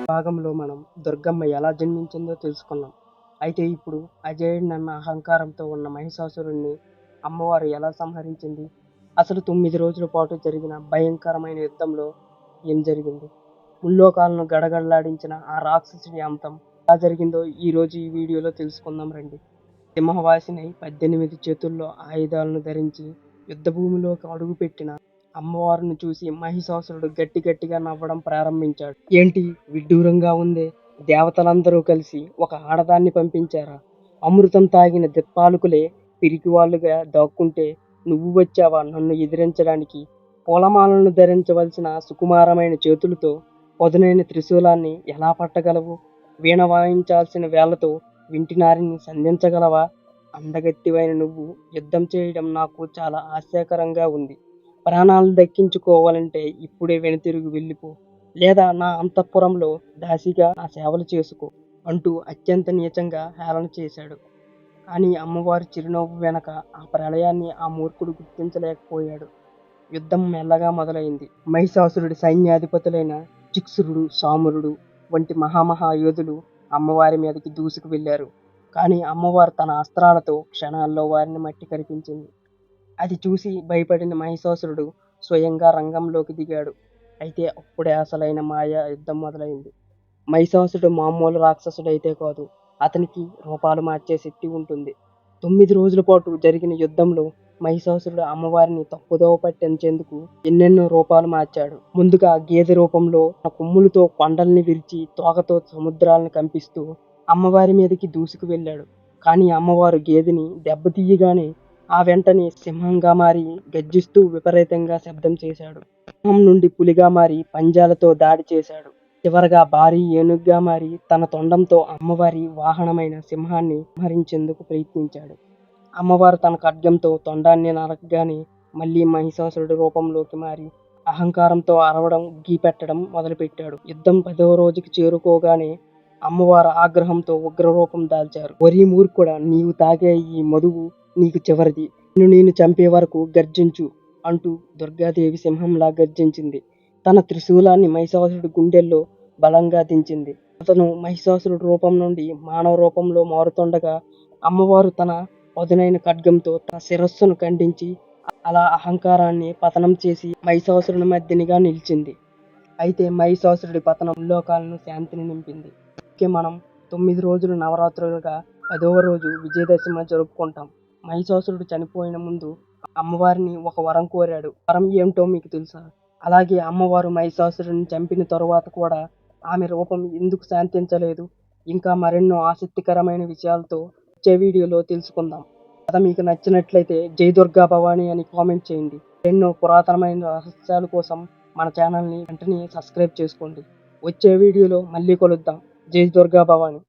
భాగంలో మనం దుర్గమ్మ ఎలా జన్మించిందో తెలుసుకున్నాం. అయితే ఇప్పుడు అజేయుడన్న అహంకారంతో ఉన్న మహిషాసురుడిని అమ్మవారు ఎలా సంహరించింది? అసలు 9 రోజుల పాటు జరిగిన భయంకరమైన యుద్ధంలో ఏం జరిగింది? ముల్లోకాలను గడగడలాడించిన ఆ రాక్షసుడి అంతం ఎలా జరిగిందో ఈరోజు ఈ వీడియోలో తెలుసుకుందాం రండి. సింహవాసినై 18 చేతుల్లో ఆయుధాలను ధరించి యుద్ధభూమిలోకి అడుగుపెట్టిన అమ్మవారిని చూసి మహిషాసురుడు గట్టిగా నవ్వడం ప్రారంభించాడు. ఏంటి విడ్డూరంగా ఉందే, దేవతలందరూ కలిసి ఒక ఆడదాన్ని పంపించారా? అమృతం తాగిన దిక్పాలకులే పిరికివాళ్ళుగా దాక్కుంటే నువ్వు వచ్చావా నన్ను ఎదిరించడానికి? పూలమాలను ధరించవలసిన సుకుమారమైన చేతులతో పదునైన త్రిశూలాన్ని ఎలా పట్టగలవు? వీణ వాయించాల్సిన వేళ్లతో వింటినారిని సంధించగలవా? అందగత్తివైన నువ్వు యుద్ధం చేయడం నాకు చాలా ఆశ్చర్యకరంగా ఉంది. ప్రాణాలు దక్కించుకోవాలంటే ఇప్పుడే వెనుతిరిగి వెళ్ళిపో, లేదా నా అంతఃపురంలో దాసిగా నా సేవలు చేసుకో అంటూ అత్యంత నీచంగా హేళన చేశాడు. కానీ అమ్మవారి చిరునవ్వు వెనక ఆ ప్రళయాన్ని ఆ మూర్ఖుడు గుర్తించలేకపోయాడు. యుద్ధం మెల్లగా మొదలైంది. మహిషాసురుడి సైన్యాధిపతులైన చిక్సురుడు, సామురుడు వంటి మహాయోధులు అమ్మవారి మీదకి దూసుకు వెళ్ళారు. కానీ అమ్మవారు తన అస్త్రాలతో క్షణాల్లో వారిని మట్టి కరిపించింది. అది చూసి భయపడిన మహిషాసురుడు స్వయంగా రంగంలోకి దిగాడు. అయితే అప్పుడే అసలైన మాయా యుద్ధం మొదలైంది. మహిషాసురుడు మామూలు రాక్షసుడైతే కాదు, అతనికి రూపాలు మార్చే శక్తి ఉంటుంది. 9 రోజుల పాటు జరిగిన యుద్ధంలో మహిషాసురుడు అమ్మవారిని తప్పుదోవ పట్టించేందుకు ఎన్నెన్నో రూపాలు మార్చాడు. ముందుగా గేదె రూపంలో తన కొమ్ములతో కొండల్ని విరిచి తోకతో సముద్రాలను కంపిస్తూ అమ్మవారి మీదకి దూసుకు వెళ్ళాడు. కానీ అమ్మవారు గేదెని దెబ్బతీయగానే ఆ వెంటనే సింహంగా మారి గర్జిస్తూ విపరీతంగా శబ్దం చేశాడు. సింహం నుండి పులిగా మారి పంజాలతో దాడి చేశాడు. చివరగా భారీ ఏనుగుగా మారి తన తొండంతో అమ్మవారి వాహనమైన సింహాన్ని సంహరించేందుకు ప్రయత్నించాడు. అమ్మవారు తన ఖడ్గంతో తొండాన్ని నరకగానే మళ్ళీ మహిషాసురుడి రూపంలోకి మారి అహంకారంతో అరవడం, గీపెట్టడం మొదలుపెట్టాడు. యుద్ధం 10వ రోజుకి చేరుకోగానే అమ్మవారు ఆగ్రహంతో ఉగ్రరూపం దాల్చారు. ఒరి మూర్ఖుడా, నీవు తాగే ఈ మధువు నీకు చివరిది. నేను చంపే వరకు గర్జించు అంటూ దుర్గాదేవి సింహంలా గర్జించింది. తన త్రిశూలాన్ని మహిషాసురుడి గుండెల్లో బలంగా దించింది. అతను మహిషాసురుడి రూపం నుండి మానవ రూపంలో మారుతుండగా అమ్మవారు తన పదునైన ఖడ్గంతో తన శిరస్సును ఖండించి అలా అహంకారాన్ని పతనం చేసి మహిషాసురుని మధ్యనిగా నిలిచింది. అయితే మహిషాసురుడి పతనం లోకాలను శాంతిని నింపింది. అందుకే మనం 9 రోజులు నవరాత్రులుగా 10వ రోజు విజయదశమి జరుపుకుంటాం. మహిషాసురుడు చనిపోయిన ముందు అమ్మవారిని ఒక వరం కోరాడు. వరం ఏమిటో మీకు తెలుసా? అలాగే అమ్మవారు మహిషాసురుడిని చంపిన తరువాత కూడా ఆమె రూపం ఎందుకు శాంతించలేదు? ఇంకా మరెన్నో ఆసక్తికరమైన విషయాలతో వచ్చే వీడియోలో తెలుసుకుందాం. కథ మీకు నచ్చినట్లయితే జై దుర్గా భవాని అని కామెంట్ చేయండి. ఎన్నో పురాతనమైన రహస్యాల కోసం మన ఛానల్ని వెంటనే సబ్స్క్రైబ్ చేసుకోండి. వచ్చే వీడియోలో మళ్ళీ కలుద్దాం. జై దుర్గా భవాని.